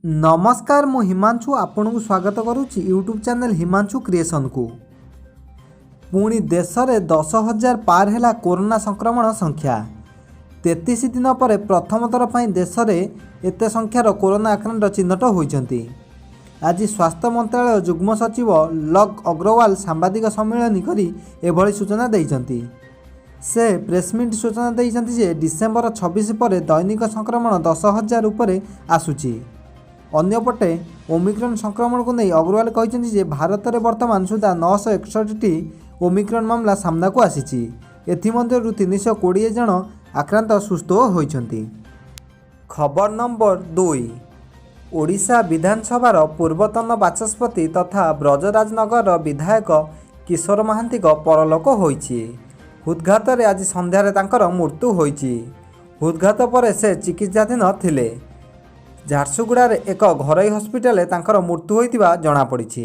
नमस्कार मु हिमांशु आपन को स्वागत करुच्ची यूट्यूब चैनल हिमांशु क्रिएशन को। पुणी देश में 10,000 पार है कोरोना संक्रमण संख्या। 33 दिन पर प्रथम थर पर देश में एत संख्यार कोरोना आक्रांत चिन्हट होती। आज स्वास्थ्य मंत्रालय जुग्म सचिव लव अग्रवाल सांबादिक सम्मेलन करी एभली सूचना देइछंती। से प्रेसमिट सूचना देइछंती जे डिसेम्बर 26 पर दैनिक संक्रमण 10,000 उपर आसुची। अन्यपटे ओमिक्रॉन संक्रमण को नहीं अग्रवाल कहते जे भारत में वर्तमान सुधा 961टी ओमिक्रॉन मामला सामना को आसी। एथिमध्यरु 320 जन आक्रांत सुस्थ होइछंती। खबर नंबर 2। ओडिशा विधानसभार पूर्वतन बाचस्पति तथा ब्रजराजनगर विधायक किशोर महांती परलोक होइछि। हृदघात आज संध्यारे तांकर मृत्यु होइछि। हृदघात पर से चिकित्साधीन थिले। झारसुगुड़ार एक घरोई हस्पिटाल तांकर मृत्यु होइतिबा जणा पड़िछि।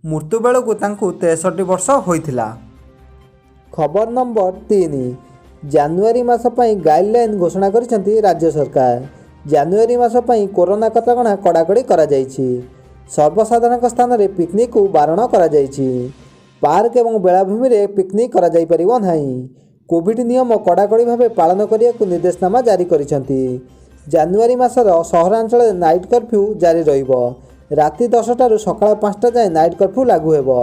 मृत्यु बेलू तांकु 63 वर्ष होइतिला। खबर नंबर 3। जानुआरी मास पई गाइडलाइन घोषणा करिसेंती राज्य सरकार। जानुआरी मास पई कोरोना कटकणा कड़ाकड़ी करा जाइछि। सर्वसाधारण स्थान रे पिकनिक को बारण करा जाइछि। पार्क एवं बेलाभूमि रे पिकनिक करा जाई परिबो नाही। कोविड नियम कड़ाकड़ी भावे पालन करिया को निर्देशनामा जारी करिसेंती। जानुआरी मासर सहरांचल नाइट कर्फ्यू जारी रहिबो। राति 10टारू सकाळ 5टा जाए नाइट कर्फ्यू लागू हेबो।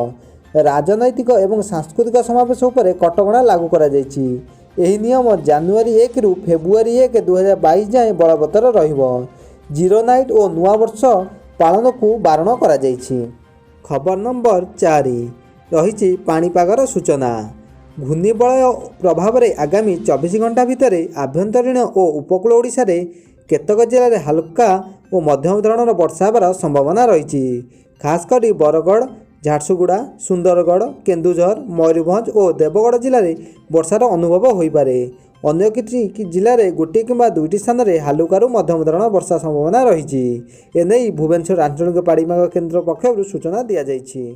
राजनैतिक एवं सांस्कृतिक समावेश उपर कटकणा लागू करा जाइछि। एही नियम जानुआरी 1 रु फेब्रुआरी 1 2022 जाए बलवत्तर रहिबो। जीरो नाइट और नुआ वर्ष पालन को बारण करा जाइछि। खबर नंबर 4 रहिछि पाणीपागर सूचना। घूर्णिबलय प्रभाव में आगामी 24 घंटा भितर आभ्यंतरीण और उपकूल ओडिशा रे केतक जिले में हल्का और मध्यम धरणर वर्षा होबार संभावना रही। खासकर बरगढ़, झारसुगुड़ा, सुंदरगढ़, केन्दुझर, मयूरभंज और देवगढ़ जिले में वर्षार अनुभव हो पारे। अन्य किसी जिले में गोटे किंबा 2टी स्थान में हालुकारु मध्यम धरण वर्षा संभावना रही। एने भुवनेश्वर आंचलिक पाणीपाग केन्द्र पक्षर सूचना दि जाइछि।